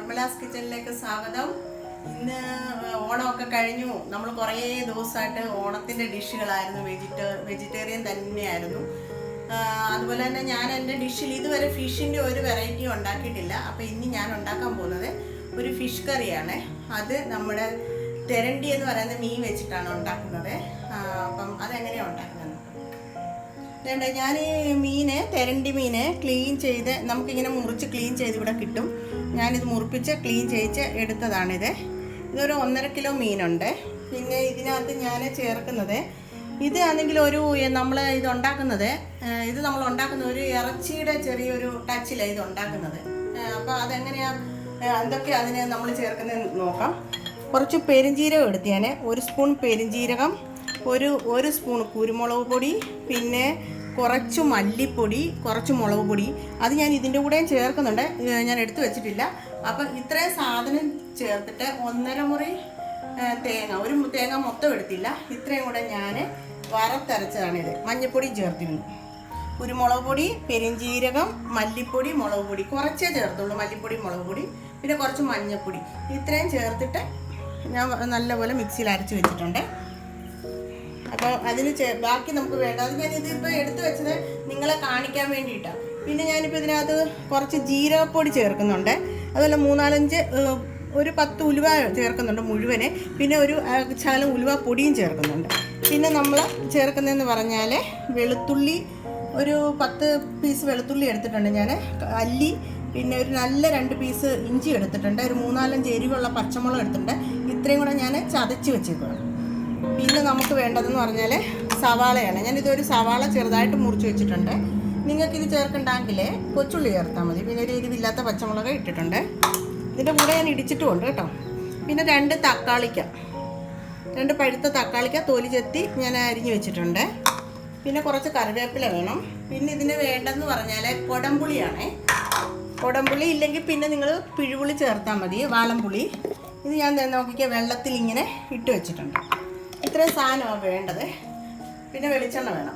നിർമ്മലാസ് കിച്ചണിലേക്ക് സ്വാഗതം. ഇന്ന് ഓണമൊക്കെ കഴിഞ്ഞു. നമ്മൾ കുറേ ദിവസമായിട്ട് ഓണത്തിൻ്റെ ഡിഷുകളായിരുന്നു, വെജിറ്റേറിയൻ തന്നെയായിരുന്നു. അതുപോലെ തന്നെ ഞാൻ എൻ്റെ ഡിഷിൽ ഇതുവരെ ഫിഷിൻ്റെ ഒരു വെറൈറ്റി ഉണ്ടാക്കിയിട്ടില്ല. അപ്പോൾ ഇനി ഞാൻ ഉണ്ടാക്കാൻ പോകുന്നത് ഒരു ഫിഷ് കറിയാണ്. അത് നമ്മുടെ തെരണ്ടി എന്ന് പറയുന്ന മീൻ വെച്ചിട്ടാണ് ഉണ്ടാക്കുന്നത്. അപ്പം അതെങ്ങനെയാണ് ഉണ്ടാക്കുന്നത്? ഞാൻ ഈ തെരണ്ടി മീന് ക്ലീൻ ചെയ്ത് നമുക്കിങ്ങനെ മുറിച്ച് ക്ലീൻ ചെയ്ത് ഇവിടെ കിട്ടും. ഞാനിത് മുറിപ്പിച്ച് ക്ലീൻ ചെയ്ത് എടുത്തതാണിത്. ഇതൊരു 1.5 കിലോ മീനുണ്ട്. പിന്നെ ഇതിനകത്ത് ഞാൻ ചേർക്കുന്നത് ഇത് ആണെങ്കിൽ ഇത് നമ്മൾ ഉണ്ടാക്കുന്ന ഒരു ഇറച്ചിയുടെ ചെറിയൊരു ടച്ചിലാണ് ഇത് ഉണ്ടാക്കുന്നത്. അപ്പോൾ അതെങ്ങനെയാണ് എന്തൊക്കെ അതിന് നമ്മൾ ചേർക്കുന്നത് നോക്കാം. കുറച്ച് പെരുംജീരകം എടുത്ത് ഞാൻ 1 സ്പൂൺ പെരുംജീരകം, ഒരു സ്പൂൺ കുരുമുളക് പൊടി, പിന്നെ കുറച്ച് മല്ലിപ്പൊടി, കുറച്ച് മുളക് പൊടി. അത് ഞാൻ ഇതിൻ്റെ കൂടെയും ചേർക്കുന്നുണ്ട്, ഞാൻ എടുത്തു വെച്ചിട്ടില്ല. അപ്പം ഇത്രയും സാധനം ചേർത്തിട്ട് 1.5 മുറി തേങ്ങ, ഒരു തേങ്ങ മൊത്തം എടുത്തില്ല, ഇത്രയും കൂടെ ഞാൻ വറുത്തരച്ചതാണിത്. മഞ്ഞൾപ്പൊടി ചേർത്തിരുന്നു, കുരുമുളക് പൊടി, പെരുംജീരകം, മല്ലിപ്പൊടി, മുളക് പൊടി കുറച്ചേ ചേർത്തുള്ളൂ. മല്ലിപ്പൊടി, മുളക് പൊടി, പിന്നെ കുറച്ച് മഞ്ഞൾപ്പൊടി, ഇത്രയും ചേർത്തിട്ട് ഞാൻ നല്ലപോലെ മിക്സിയിൽ അരച്ച് വെച്ചിട്ടുണ്ട്. അപ്പോൾ അതിന് ബാക്കി നമുക്ക് വേണ്ട. അത് ഞാനിതിപ്പോൾ എടുത്തു വെച്ചത് നിങ്ങളെ കാണിക്കാൻ വേണ്ടിയിട്ടാണ്. പിന്നെ ഞാനിപ്പോൾ ഇതിനകത്ത് കുറച്ച് ജീരകപ്പൊടി ചേർക്കുന്നുണ്ട്. അതുപോലെ 3-4 ഒരു 10 ഉലുവ ചേർക്കുന്നുണ്ട് മുഴുവനെ. പിന്നെ ഒരു ശകലം ഉലുവ പൊടിയും ചേർക്കുന്നുണ്ട്. പിന്നെ നമ്മൾ ചേർക്കുന്നതെന്ന് പറഞ്ഞാൽ വെളുത്തുള്ളി, ഒരു 10 പീസ് വെളുത്തുള്ളി എടുത്തിട്ടുണ്ട് ഞാൻ, അല്ലി, പിന്നെ ഒരു നല്ല 2 പീസ് ഇഞ്ചി എടുത്തിട്ടുണ്ട്, ഒരു 3-4 എരിവുള്ള പച്ചമുളക് എടുത്തിട്ടുണ്ട്. ഇത്രയും കൂടെ ഞാൻ ചതച്ച് വെച്ചേക്കുകയാണ്. പിന്നെ നമുക്ക് വേണ്ടതെന്ന് പറഞ്ഞാൽ സവാളയാണ്. ഞാനിതൊരു സവാള ചെറുതായിട്ട് മുറിച്ച് വെച്ചിട്ടുണ്ട്. നിങ്ങൾക്കിത് ചേർക്കണ്ടെങ്കിൽ കൊച്ചുള്ളി ചേർത്താൽ മതി. പിന്നെ ഒരു എരിവില്ലാത്ത പച്ചമുളക് ഇട്ടിട്ടുണ്ട്. ഇതിൻ്റെ കൂടെ ഞാൻ ഇടിച്ചിട്ടുമുണ്ട് കേട്ടോ. പിന്നെ 2 തക്കാളിക്ക, 2 പഴുത്ത തക്കാളിക്ക തൊലി ചെത്തി ഞാൻ അരിഞ്ഞ് വെച്ചിട്ടുണ്ട്. പിന്നെ കുറച്ച് കറിവേപ്പില വേണം. പിന്നെ ഇതിന് വേണ്ടതെന്ന് പറഞ്ഞാൽ കൊടംപുളിയാണ്. കൊടംപുളി ഇല്ലെങ്കിൽ പിന്നെ നിങ്ങൾ പിഴുപുളി ചേർത്താൽ മതി, വാളംപുളി. ഇത് ഞാൻ നോക്കിയാൽ വെള്ളത്തിൽ ഇങ്ങനെ ഇട്ട് വെച്ചിട്ടുണ്ട്. ഇത്രയും സാധനമാണ് വേണ്ടത്. പിന്നെ വെളിച്ചെണ്ണ വേണം.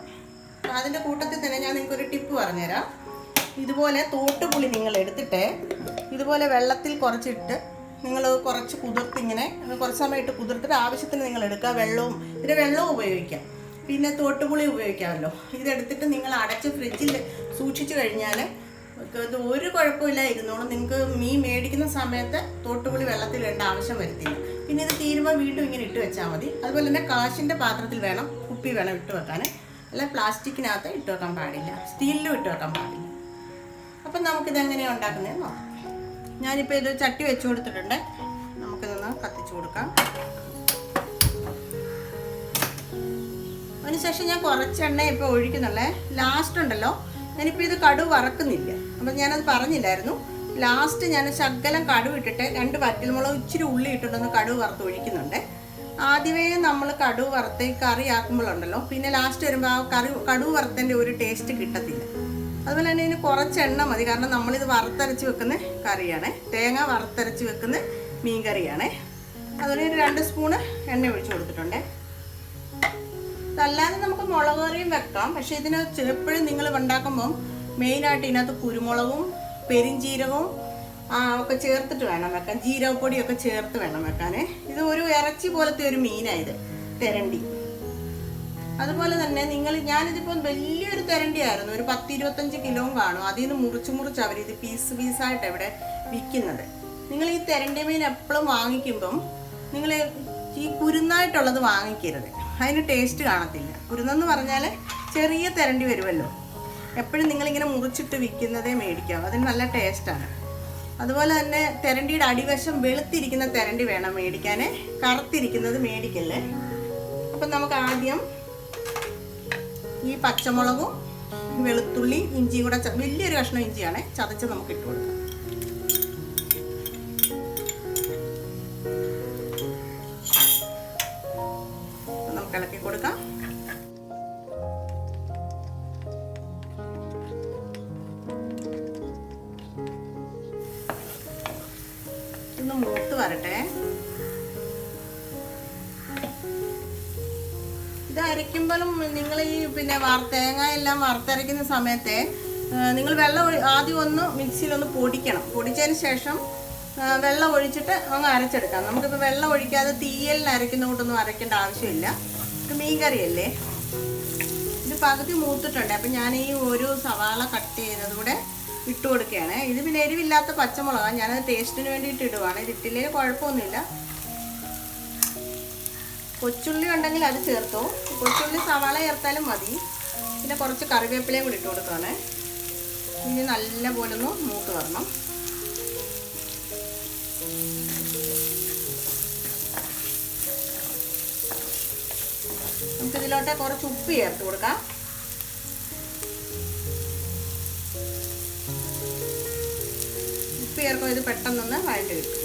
അപ്പോൾ അതിൻ്റെ കൂട്ടത്തിൽ തന്നെ ഞാൻ നിങ്ങൾക്കൊരു ടിപ്പ് പറഞ്ഞുതരാം. ഇതുപോലെ തോട്ടുപുളി നിങ്ങൾ എടുത്തിട്ട് ഇതുപോലെ വെള്ളത്തിൽ കുറച്ചിട്ട് നിങ്ങൾ കുറച്ച് കുതിർത്തിങ്ങനെ കുറച്ച് സമയത്ത് കുതിർത്തിട്ട് ആവശ്യത്തിന് നിങ്ങൾ എടുക്കുക. വെള്ളവും ഉപയോഗിക്കാം. പിന്നെ തോട്ടുപുളി ഉപയോഗിക്കാമല്ലോ. ഇതെടുത്തിട്ട് നിങ്ങൾ അടച്ച് ഫ്രിഡ്ജിൽ സൂക്ഷിച്ചു കഴിഞ്ഞാൽ ഇത് ഒരു കുഴപ്പമില്ല, ഇരുന്നോളും. നിങ്ങൾക്ക് മീൻ മേടിക്കുന്ന സമയത്ത് തോട്ടുപുളി വെള്ളത്തിൽ ഇടേണ്ട ആവശ്യം വരുത്തില്ല. പിന്നെ ഇത് തീരുമ്പോൾ വീണ്ടും ഇങ്ങനെ ഇട്ട് വെച്ചാൽ മതി. അതുപോലെ തന്നെ കാശിൻ്റെ പാത്രത്തിൽ വേണം, കുപ്പി വേണം ഇട്ട് വെക്കാൻ. അല്ല പ്ലാസ്റ്റിക്കിനകത്ത് ഇട്ട് വെക്കാൻ പാടില്ല, സ്റ്റീലിലും ഇട്ട് വെക്കാൻ പാടില്ല. അപ്പം നമുക്കിതെങ്ങനെയാണ് ഉണ്ടാക്കുന്നതെന്ന് നോക്കാം. ഞാനിപ്പോൾ ഇത് ചട്ടി വെച്ച് കൊടുത്തിട്ടുണ്ട്. നമുക്കിതൊന്ന് കത്തിച്ച് കൊടുക്കാം. അതിനുശേഷം ഞാൻ കുറച്ച് എണ്ണ ഇപ്പോൾ ഒഴിക്കുന്നുള്ളേ. ലാസ്റ്റ് ഉണ്ടല്ലോ, ഞാനിപ്പോൾ ഇത് കടുക് വറക്കുന്നില്ല. അപ്പം ഞാനത് പറഞ്ഞില്ലായിരുന്നു. ലാസ്റ്റ് ഞാൻ ശകലം കടുക് ഇട്ടിട്ട് 2 വറ്റൽമുളക് ഇച്ചിരി ഉള്ളി ഇട്ടിട്ടൊന്ന് കടുക് വറുത്ത് ഒഴിക്കുന്നുണ്ട്. ആദ്യമേ നമ്മൾ കടുക് വറുത്ത് കറി ആക്കുമ്പോഴുണ്ടല്ലോ, പിന്നെ ലാസ്റ്റ് വരുമ്പോൾ ആ കടുക് വറുത്തതിൻ്റെ ഒരു ടേസ്റ്റ് കിട്ടത്തില്ല. അതുപോലെ തന്നെ ഇതിന് കുറച്ച് എണ്ണ മതി, കാരണം നമ്മളിത് വറുത്തരച്ച് വെക്കുന്ന കറിയാണ്, തേങ്ങ വറുത്തരച്ച് വെക്കുന്ന മീൻ കറിയാണ്. അതുപോലെ ഒരു 2 സ്പൂണ് എണ്ണ ഒഴിച്ച് കൊടുത്തിട്ടുണ്ട്. അതല്ലാതെ നമുക്ക് മുളക് കറിയും വെക്കാം. പക്ഷേ ഇതിന് എപ്പോഴും നിങ്ങൾ ഉണ്ടാക്കുമ്പം മെയിനായിട്ട് ഇതിനകത്ത് കുരുമുളകും പെരിഞ്ജീരകവും ഒക്കെ ചേർത്തിട്ട് വേണം വെക്കാൻ, ജീരകപ്പൊടിയൊക്കെ ചേർത്ത് വേണം വെക്കാൻ. ഇത് ഒരു ഇറച്ചി പോലത്തെ ഒരു മീനായത് തെരണ്ടി. അതുപോലെ തന്നെ ഞാനിതിപ്പോൾ വലിയൊരു തെരണ്ടിയായിരുന്നു, ഒരു 10-25 കിലോ കാണും. അതിൽ നിന്ന് മുറിച്ച് അവരിത് പീസായിട്ട് ഇവിടെ വിൽക്കുന്നത്. നിങ്ങൾ ഈ തെരണ്ടി മീൻ എപ്പോഴും വാങ്ങിക്കുമ്പം നിങ്ങൾ ഈ കുരുന്നായിട്ടുള്ളത് വാങ്ങിക്കരുത്, അതിന് ടേസ്റ്റ് കാണത്തില്ല. കുരുന്നെന്ന് പറഞ്ഞാൽ ചെറിയ തെരണ്ടി വരുമല്ലോ, എപ്പോഴും നിങ്ങളിങ്ങനെ മുറിച്ചിട്ട് വിൽക്കുന്നതേ മേടിക്കാം, അതിന് നല്ല ടേസ്റ്റാണ്. അതുപോലെ തന്നെ തെരണ്ടിയുടെ അടിവശം വെളുത്തിരിക്കുന്ന തെരണ്ടി വേണം മേടിക്കാൻ, കറുത്തിരിക്കുന്നത് മേടിക്കല്ലേ. അപ്പം നമുക്ക് ആദ്യം ഈ പച്ചമുളകും വെളുത്തുള്ളി ഇഞ്ചിയും കൂടെ വലിയൊരു കഷ്ണം ഇഞ്ചിയാണ് ചതച്ച് നമുക്ക് ഇട്ട് കൊടുക്കാം. നമുക്ക് ഇളക്കി കൊടുക്കാം. ഒന്ന് മൂത്ത് വരട്ടെ. ഇത് അരയ്ക്കുമ്പോഴും നിങ്ങൾ ഈ തേങ്ങ എല്ലാം വറുത്തരയ്ക്കുന്ന സമയത്ത് നിങ്ങൾ വെള്ളം ആദ്യം ഒന്ന് മിക്സിയിലൊന്ന് പൊടിക്കണം. പൊടിച്ചതിന് ശേഷം വെള്ളം ഒഴിച്ചിട്ട് അങ്ങ് അരച്ചെടുക്കാം. നമുക്കിപ്പോൾ വെള്ളം ഒഴിക്കാതെ തീയലിന് അരയ്ക്കുന്ന കൂട്ടൊന്നും അരയ്ക്കേണ്ട ആവശ്യമില്ല. ഇത് മീൻ കറിയല്ലേ. ഇത് പകുതി മൂത്തിട്ടുണ്ട്. അപ്പം ഞാൻ ഈ ഒരു സവാള കട്ട് ചെയ്തത് കൂടെ ഇട്ട് കൊടുക്കുകയാണ്. ഇത് പിന്നെ എരിവില്ലാത്ത പച്ചമുളകാണ്, ഞാനത് ടേസ്റ്റിന് വേണ്ടിയിട്ട് ഇടുവാണ്. ഇതിട്ടില്ലേ കുഴപ്പമൊന്നുമില്ല. കൊച്ചുള്ളി ഉണ്ടെങ്കിൽ അത് ചേർത്തോ, കൊച്ചുള്ളി സവാള ചേർത്താലും മതി. പിന്നെ കുറച്ച് കറിവേപ്പിലയും കൂടി ഇട്ട് കൊടുക്കുകയാണ്. ഇനി നല്ല പോലെ ഒന്ന് മൂത്ത് വരണം. നമുക്കിതിലോട്ട് കുറച്ച് ഉപ്പ് ചേർത്ത് കൊടുക്കാം. ഉപ്പ് ചേർക്കുമ്പോൾ ഇത് പെട്ടെന്നൊന്ന് വഴറ്റി കിട്ടും.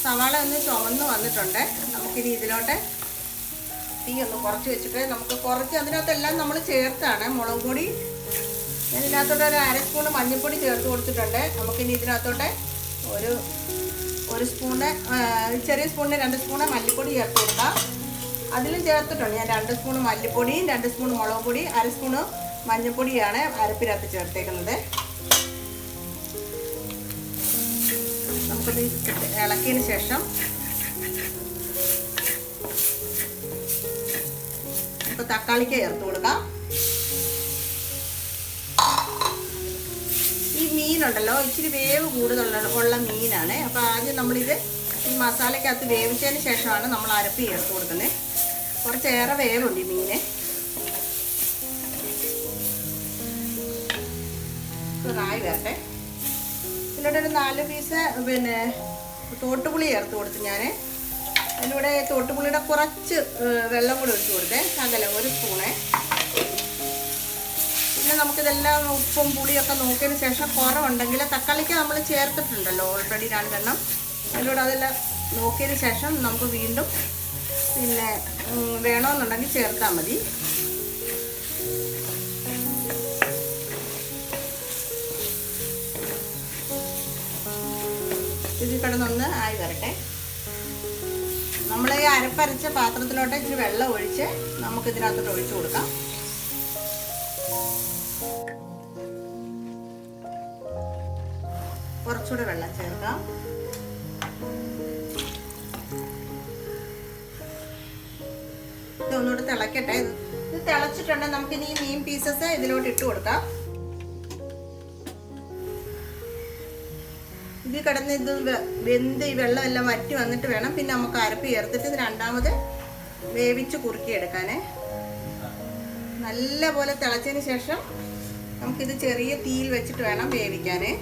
സവാള ഒന്ന് ചുവന്ന് വന്നിട്ടുണ്ട്. നമുക്കിനി ഇതിലോട്ട് തീ ഒന്ന് കുറച്ച് വെച്ചിട്ട് നമുക്ക് കുറച്ച് അതിനകത്തെല്ലാം നമ്മൾ ചേർത്താണ്. മുളക് പൊടി ഞാൻ ഇതിനകത്തോട്ട് ഒരു 1/2 സ്പൂണ് മഞ്ഞൾപ്പൊടി ചേർത്ത് കൊടുത്തിട്ടുണ്ട്. നമുക്കിനി ഇതിനകത്തോട്ട് ഒരു സ്പൂണ് ചെറിയ സ്പൂണിന് 2 സ്പൂണ് മല്ലിപ്പൊടി ചേർത്ത് കൊടുക്കാം. അതിലും ചേർത്തിട്ടുണ്ട് ഞാൻ 2 സ്പൂണ് മല്ലിപ്പൊടിയും 2 സ്പൂണ് മുളക് പൊടി 1/2 സ്പൂണ് മഞ്ഞൾപ്പൊടിയാണ് അരപ്പിനകത്ത് ചേർത്തേക്കുന്നത്. നമുക്കിത് ഇളക്കിയതിന് ശേഷം നമുക്ക് തക്കാളിക്ക് ചേർത്ത് കൊടുക്കാം. ഈ മീനുണ്ടല്ലോ ഇച്ചിരി വേവ് കൂടുതലുള്ള മീനാണ്. അപ്പോൾ ആദ്യം നമ്മളിത് ഈ മസാലയ്ക്കകത്ത് വേവിച്ചതിന് ശേഷമാണ് നമ്മൾ അരപ്പ് ചേർത്ത് കൊടുക്കുന്നത്. കുറച്ചേറെ വേവുണ്ട് ഈ മീന്. ആയി വരട്ടെ. ഇതിലൂടെ ഒരു 4 പീസ് പിന്നെ തോട്ടുപുളി ചേർത്ത് കൊടുത്ത് ഞാൻ. അതിലൂടെ തോട്ടുപുളിയുടെ കുറച്ച് വെള്ളം കൂടി ഒഴിച്ച് കൊടുത്തേ, ശകലം 1 സ്പൂണ്. പിന്നെ നമുക്കിതെല്ലാം ഉപ്പും പുളിയൊക്കെ നോക്കിയതിന് ശേഷം കുറവുണ്ടെങ്കിൽ തക്കാളിക്ക് നമ്മൾ ചേർത്തിട്ടുണ്ടല്ലോ ഓൾറെഡി 2 എണ്ണം. അതിലൂടെ അതെല്ലാം നോക്കിയതിന് ശേഷം നമുക്ക് വീണ്ടും പിന്നെ വേണമെന്നുണ്ടെങ്കിൽ ചേർത്താൽ മതി. ഇത് കിടന്നൊന്ന് ആയി വരട്ടെ. നമ്മൾ ഈ അരപ്പരച്ച പാത്രത്തിലോട്ട് ഇച്ചിരി വെള്ളം ഒഴിച്ച് നമുക്കിതിനകത്തോട്ട് ഒഴിച്ചു കൊടുക്കാം. കുറച്ചുകൂടെ വെള്ളം ചേർക്കാം. ഇതൊന്നുകൂടെ തിളക്കട്ടെ. ഇത് തിളച്ചിട്ടുണ്ടെങ്കിൽ നമുക്കിനി ഈ മീൻ പീസസ് ഇതിലോട്ട് ഇട്ട് കൊടുക്കാം. ഇത് കിടന്ന് ഇത് വെന്ത് ഈ വെള്ളം എല്ലാം വറ്റി വന്നിട്ട് വേണം പിന്നെ നമുക്ക് അരപ്പ് ചേർത്തിട്ട് ഇത് രണ്ടാമത് വേവിച്ച് കുറുക്കിയെടുക്കാനേ. നല്ല പോലെ തിളച്ചതിന് ശേഷം നമുക്കിത് ചെറിയ തീയിൽ വെച്ചിട്ട് വേണം വേവിക്കാനേ.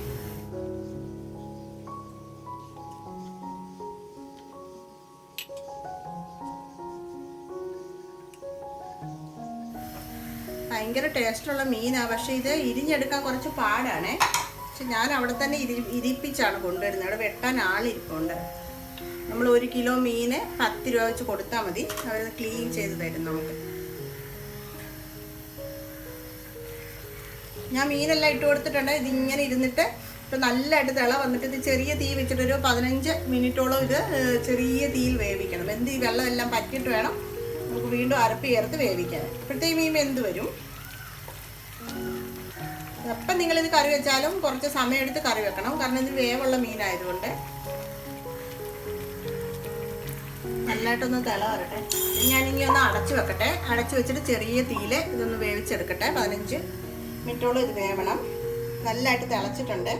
ഭയങ്കര ടേസ്റ്റുള്ള മീനാണ്. പക്ഷേ ഇത് ഇരിഞ്ഞെടുക്കാൻ കുറച്ച് പാടാണേ. പക്ഷെ ഞാൻ അവിടെ തന്നെ ഇരിപ്പിച്ചാണ് കൊണ്ടുവരുന്നത്. അവിടെ വെട്ടാൻ ആളിരിപ്പുണ്ട്. നമ്മൾ 1 കിലോ മീന് 10 രൂപ വെച്ച് കൊടുത്താൽ മതി. അവരത് ക്ലീൻ ചെയ്ത് തരും നമുക്ക്. ഞാൻ മീനെല്ലാം ഇട്ട് കൊടുത്തിട്ടുണ്ട്. ഇതിങ്ങനെ ഇരുന്നിട്ട് ഇപ്പോൾ നല്ലതായിട്ട് തിള വന്നിട്ട് ഇത് ചെറിയ തീ വെച്ചിട്ടൊരു 15 മിനിറ്റോളം ഇത് ചെറിയ തീയിൽ വേവിക്കണം. വെന്ത് ഈ വെള്ളം എല്ലാം പറ്റിയിട്ട് വേണം നമുക്ക് വീണ്ടും അരപ്പ് ചേർത്ത് വേവിക്കാൻ. ഇപ്പോഴത്തെ മീൻ വെന്ത് വരും. അപ്പം നിങ്ങളിത് കറി വെച്ചാലും കുറച്ച് സമയം എടുത്ത് കറി വെക്കണം. കാരണം ഇത് വേവുള്ള മീനായതുകൊണ്ട്. നല്ലതായിട്ടൊന്ന് തിള വരട്ടെ. ഞാനിനി ഒന്ന് അടച്ചു വെക്കട്ടെ. അടച്ചു വെച്ചിട്ട് ചെറിയ തീയിൽ ഇതൊന്ന് വേവിച്ചെടുക്കട്ടെ. 15 മിനിറ്റോളം ഇത് വേവണം. നല്ലതായിട്ട് തിളച്ചിട്ടുണ്ട്.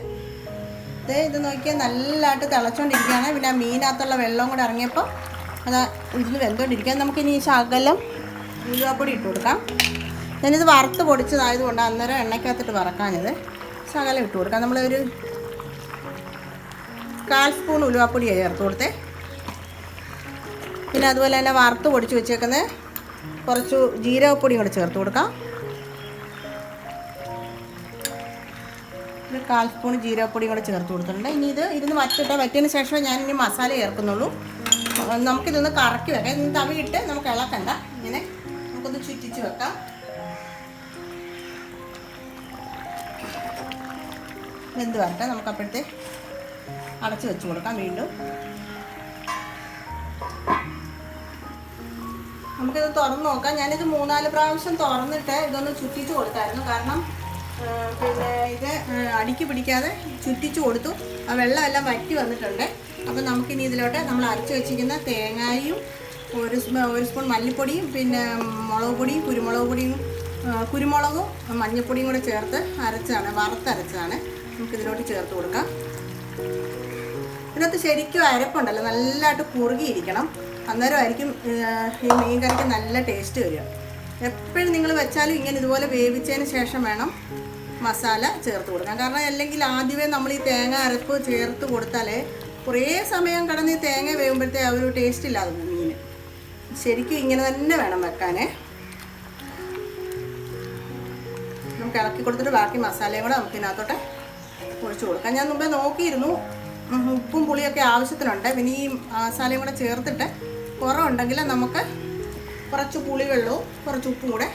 ഇത് നോക്കിയാൽ നല്ലതായിട്ട് തിളച്ചുകൊണ്ടിരിക്കുകയാണ്. പിന്നെ ആ മീനകത്തുള്ള വെള്ളവും കൂടെ ഇറങ്ങിയപ്പോൾ അത് ഇരുന്ന് വെന്തുകൊണ്ടിരിക്കുക. നമുക്കിനി ഈ ശകലം ഉലുവാപ്പൊടി ഇട്ട് കൊടുക്കാം. ഞാനിത് വറുത്ത് പൊടിച്ചതായതുകൊണ്ട് അന്നേരം എണ്ണയ്ക്കകത്തിട്ട് വറക്കാനിത് ശകലം ഇട്ട് കൊടുക്കാം. നമ്മളൊരു 1/4 സ്പൂൺ ഉലുവാപ്പൊടിയാണ് ചേർത്ത് കൊടുത്തേ. പിന്നെ അതുപോലെ തന്നെ വറുത്ത് പൊടിച്ച് വെച്ചേക്കുന്ന കുറച്ച് ജീരകപ്പൊടിയും കൂടെ ചേർത്ത് കൊടുക്കാം. ഒരു 1/4 സ്പൂൺ ജീരകപ്പൊടിയും കൂടെ ചേർത്ത് കൊടുത്തിട്ടുണ്ട്. ഇനി ഇത് ഇരുന്ന് വറ്റിയതിന് ശേഷം ഞാനിനി മസാല ചേർക്കുന്നുള്ളൂ. നമുക്കിതൊന്ന് കറക്കി വെക്കാം. ഇന്ന് തവിയിട്ട് നമുക്ക് ഇളക്കണ്ട. ഇങ്ങനെ നമുക്കൊന്ന് ചുറ്റിച്ച് വെക്കാം. വെന്ത് വരട്ടെ. നമുക്കപ്പോഴത്തെ അടച്ച് വെച്ച് കൊടുക്കാം. വീണ്ടും നമുക്കിത് തുറന്ന് നോക്കാം. ഞാനിത് 3-4 പ്രാവശ്യം തുറന്നിട്ട് ഇതൊന്ന് ചുറ്റിച്ച് കൊടുത്തായിരുന്നു. കാരണം പിന്നെ ഇത് അടിക്ക് പിടിക്കാതെ ചുറ്റിച്ച് കൊടുത്തു. ആ വെള്ളമെല്ലാം വറ്റി വന്നിട്ടുണ്ട്. അപ്പോൾ നമുക്കിനി ഇതിലോട്ട് നമ്മൾ അരച്ച് വെച്ചിരിക്കുന്ന തേങ്ങയും ഒരു സ്പൂൺ മല്ലിപ്പൊടിയും പിന്നെ മുളക് പൊടിയും കുരുമുളകും മഞ്ഞൾപ്പൊടിയും കൂടെ ചേർത്ത് അരച്ചാണ്, വറുത്തരച്ചാണ്. നമുക്കിതിലോട്ട് ചേർത്ത് കൊടുക്കാം. ഇതിനകത്ത് ശരിക്കും അരപ്പുണ്ടല്ലോ, നല്ലതായിട്ട് കുറുകിയിരിക്കണം. അന്നേരമായിരിക്കും ഈ മീൻ കറിക്ക് നല്ല ടേസ്റ്റ് വരിക. എപ്പോഴും നിങ്ങൾ വെച്ചാലും ഇങ്ങനെ ഇതുപോലെ വേവിച്ചതിന് ശേഷം വേണം മസാല ചേർത്ത് കൊടുക്കാൻ. കാരണം അല്ലെങ്കിൽ ആദ്യമേ നമ്മൾ ഈ തേങ്ങ അരപ്പ് ചേർത്ത് കൊടുത്താൽ കുറേ സമയം കിടന്ന് ഈ തേങ്ങ വേവുമ്പോഴത്തേ ആ ഒരു ടേസ്റ്റ് ഇല്ലാതെ മീൻ. ശരിക്കും ഇങ്ങനെ തന്നെ വേണം വെക്കാനേ. നമുക്ക് ഇളക്കി കൊടുത്തിട്ട് ബാക്കി മസാലയും കൂടെ നമുക്ക് ഇതിനകത്തോട്ട് ഒഴിച്ചു കൊടുക്കാം. ഞാൻ മുമ്പേ നോക്കിയിരുന്നു, ഉപ്പും പുളിയൊക്കെ ആവശ്യത്തിനുണ്ട്. പിന്നെ ഈ മസാലയും കൂടെ ചേർത്തിട്ട് കുറവുണ്ടെങ്കിൽ നമുക്ക് കുറച്ച് പുളിവെള്ളവും കുറച്ച് ഉപ്പും കൂടെ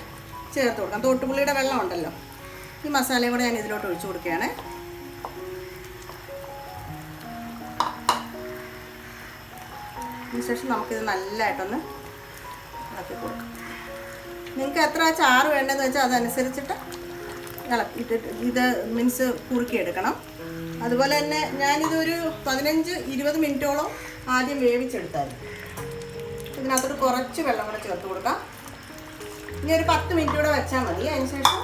ചേർത്ത് കൊടുക്കാം. തോട്ടുപുളിയുടെ വെള്ളം ഉണ്ടല്ലോ, ഈ മസാലയും കൂടെ ഞാൻ ഇതിലോട്ട് ഒഴിച്ചു കൊടുക്കുകയാണ്. അതിനുശേഷം നമുക്കിത് നല്ലതായിട്ടൊന്ന് ഇളക്കി കൊടുക്കാം. നിങ്ങൾക്ക് എത്ര ചാറ് വേണ്ടതെന്ന് വെച്ചാൽ അതനുസരിച്ചിട്ട് ഇളക്കിയിട്ട് ഇത് മീൻസ് കുറുക്കിയെടുക്കണം. അതുപോലെ തന്നെ ഞാനിതൊരു 15-20 മിനിറ്റോളം ആദ്യം വേവിച്ചെടുത്തായിരുന്നു. ഇതിനകത്തോട്ട് കുറച്ച് വെള്ളം കൂടെ ചേർത്ത് കൊടുക്കാം. ഇനി ഒരു 10 മിനിറ്റ് കൂടെ വെച്ചാൽ മതി. അതിനുശേഷം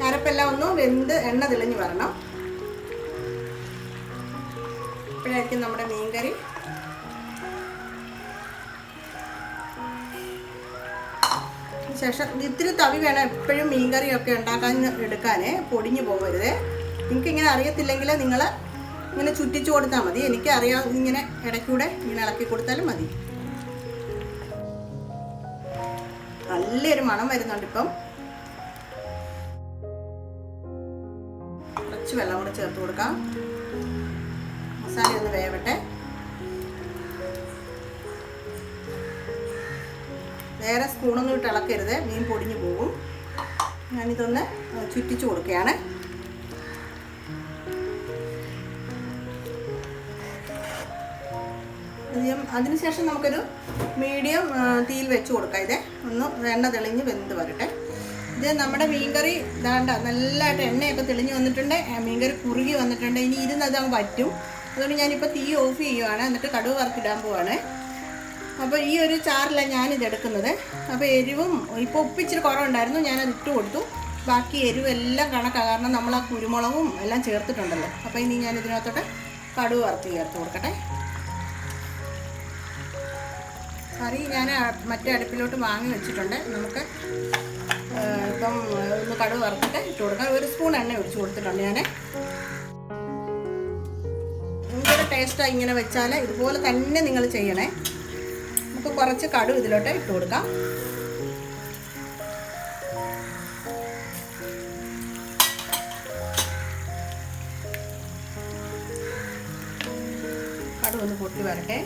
അരപ്പെല്ലാം ഒന്ന് വെന്ത് എണ്ണ തെളിഞ്ഞ് വരണം. ഇപ്പോഴായിരിക്കും നമ്മുടെ മീൻകറി ശേഷം ഇത്തിരി തവി വേണം എപ്പോഴും മീൻകറിയൊക്കെ എടുക്കാൻ, പൊടിഞ്ഞു പോകരുത്. നിങ്ങൾക്കിങ്ങനെ അറിയത്തില്ലെങ്കിൽ നിങ്ങൾ ഇങ്ങനെ ചുറ്റിച്ച് കൊടുത്താൽ മതി. എനിക്കറിയാം, ഇങ്ങനെ ഇടയ്ക്കൂടെ ഇങ്ങനെ ഇളക്കി കൊടുത്താലും മതി. നല്ലൊരു മണം വരുന്നുണ്ട്. ഇപ്പം കുറച്ച് വെള്ളം കൂടെ ചേർത്ത് കൊടുക്കാം. മസാല ഒന്ന് വേവട്ടെ. വേറെ സ്പൂണൊന്നും ഇട്ട് ഇളക്കരുത്, മീൻ പൊടിഞ്ഞു പോകും. ഞാനിതൊന്ന് ചുറ്റിച്ച് കൊടുക്കുകയാണ്. അതിനുശേഷം നമുക്കൊരു മീഡിയം തീയിൽ വെച്ച് കൊടുക്കാം. ഇത് ഒന്ന് എണ്ണ തെളിഞ്ഞ് വെന്ത് വരട്ടെ. ഇത് നമ്മുടെ മീൻകറി ഇതാണ്ട നല്ലതായിട്ട് എണ്ണയൊക്കെ തെളിഞ്ഞ് വന്നിട്ടുണ്ട്. മീൻകറി കുറുകി വന്നിട്ടുണ്ട്. ഇനി ഇരുന്നത് അങ്ങ് പറ്റും. അതുകൊണ്ട് ഞാനിപ്പോൾ തീ ഓഫ് ചെയ്യുവാണ്. എന്നിട്ട് കടുക് വറുത്തിടാൻ പോവാണ്. അപ്പോൾ ഈ ഒരു ചാറിലാണ് ഞാനിത് എടുക്കുന്നത്. അപ്പോൾ എരിവും ഇപ്പോൾ ഉപ്പിച്ചിരി കുറവുണ്ടായിരുന്നു, ഞാനത് ഇട്ട് കൊടുത്തു. ബാക്കി എരിവെല്ലാം കണക്കാണ്, കാരണം നമ്മൾ ആ കുരുമുളകും എല്ലാം ചേർത്തിട്ടുണ്ടല്ലോ. അപ്പോൾ ഇനി ഞാൻ ഇതിനകത്തോട്ട് കടുക് വറുത്ത് ചേർത്ത് കൊടുക്കട്ടെ. കറി ഞാൻ മറ്റേ അടുപ്പിലോട്ട് വാങ്ങി വെച്ചിട്ടുണ്ട്. നമുക്ക് ഇപ്പം ഒന്ന് കടുക് വറുത്തിട്ട് ഇട്ട് കൊടുക്കാം. 1 സ്പൂൺ എണ്ണ ഒഴിച്ച് കൊടുത്തിട്ടുണ്ട് ഞാൻ. ഭയങ്കര ടേസ്റ്റാണ് ഇങ്ങനെ വെച്ചാൽ. ഇതുപോലെ തന്നെ നിങ്ങൾ ചെയ്യണേ. നമുക്ക് കുറച്ച് കടുക് ഇതിലോട്ട് ഇട്ട് കൊടുക്കാം. കടുക് ഒന്ന് പൊട്ടി വരട്ടെ.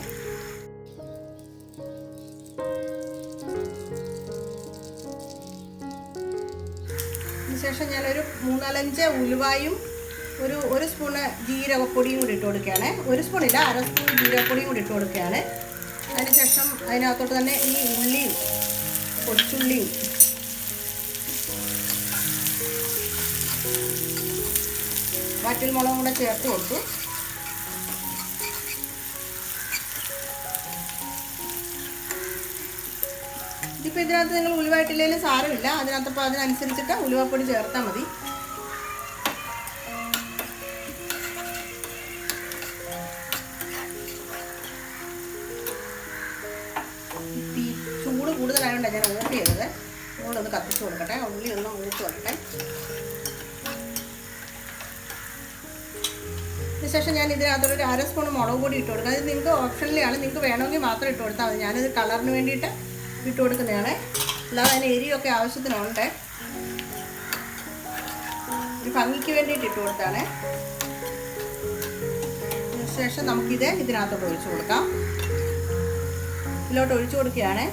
അതിനുശേഷം ഞാനൊരു 3-4 ഉലുവായും ഒരു സ്പൂണ് ജീരകപ്പൊടിയും കൂടി ഇട്ട് കൊടുക്കുകയാണ്. 1 സ്പൂണില്ല, 1/2 സ്പൂൺ ജീരകപ്പൊടിയും കൂടി ഇട്ട് കൊടുക്കുകയാണ്. അതിനുശേഷം അതിനകത്തോട്ട് തന്നെ ഈ ഉള്ളിയും കൊച്ചുള്ളിയും വറ്റൽമുളകും കൂടെ ചേർത്ത് കൊടുത്തു. ഇതിപ്പോൾ ഇതിനകത്ത് നിങ്ങൾ ഉലുവായിട്ടില്ലെങ്കിലും സാരമില്ല. അതിനകത്തപ്പോൾ അതിനനുസരിച്ചിട്ട് ഉലുവപ്പൊടി ചേർത്താൽ മതി. ചൂട് കൂടുതലായതുകൊണ്ടാണ് ഞാൻ ഓഫ് ചെയ്തത്. ഉള്ളൊന്ന് കത്തിച്ച് കൊടുക്കട്ടെ. ഉള്ളി ഒന്ന് മൂത്ത് വരട്ടെ. അതിനുശേഷം ഞാൻ ഇതിനകത്തൊരു 1/2 സ്പൂൺ മുളക് പൊടി ഇട്ട് കൊടുക്കുക. അത് നിങ്ങൾക്ക് ഓപ്ഷനിലാണ്, നിങ്ങൾക്ക് വേണമെങ്കിൽ മാത്രം ഇട്ട് കൊടുത്താൽ മതി. ഞാനിത് കളറിന് വേണ്ടിയിട്ട് ഇട്ട് കൊടുക്കുന്നതാണ്. അല്ലാതെ അതിന് എരിയൊക്കെ ആവശ്യത്തിനുണ്ട്. ഒരു ഭംഗിക്ക് വേണ്ടിയിട്ട് ഇട്ട് കൊടുത്താണ്. അതിനുശേഷം നമുക്കിത് ഇതിനകത്തോട്ട് ഒഴിച്ചു കൊടുക്കാം. ഇതിലോട്ട് ഒഴിച്ചു കൊടുക്കുകയാണ്.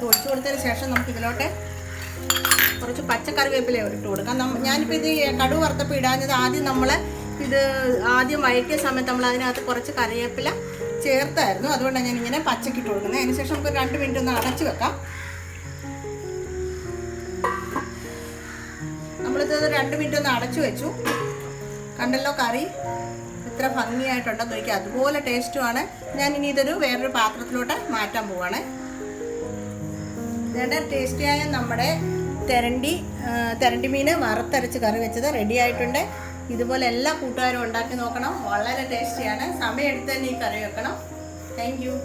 ഒഴിച്ചു കൊടുത്തതിന് ശേഷം നമുക്ക് ഇതിലോട്ട് കുറച്ച് പച്ചക്കറിവേപ്പില ഇട്ട് കൊടുക്കാം. ഞാനിപ്പോൾ ഇത് കടുക് വറുത്തപ്പോൾ ഇടാഞ്ഞത് ആദ്യം വഴറ്റിയ സമയത്ത് നമ്മൾ അതിനകത്ത് കുറച്ച് കറിവേപ്പില ചേർത്തായിരുന്നു. അതുകൊണ്ടാണ് ഞാനിങ്ങനെ പച്ചക്കിട്ട് കൊടുക്കുന്നത്. അതിനുശേഷം നമുക്ക് 2 മിനിറ്റ് ഒന്ന് അടച്ചു വെക്കാം. നമ്മളിത് 2 മിനിറ്റ് ഒന്ന് അടച്ചു വെച്ചു. കണ്ടല്ലോ കറി ഇത്ര ഭംഗിയായിട്ടുണ്ടെന്ന് നോക്കി. അതുപോലെ ടേസ്റ്റുമാണ്. ഞാൻ ഇനി ഇതൊരു വേറൊരു പാത്രത്തിലോട്ട് മാറ്റാൻ പോവാണ്. ഇതിൻ്റെ ടേസ്റ്റിയായ നമ്മുടെ തെരണ്ടി മീൻ വറുത്തരച്ച് കറി വെച്ചത് റെഡി ആയിട്ടുണ്ട്. ഇതുപോലെ എല്ലാ കൂട്ടുകാരും ഉണ്ടാക്കി നോക്കണം. വളരെ ടേസ്റ്റിയാണ്. സമയം എടുത്ത് തന്നെ ഈ കറി വെക്കണം. Thank you.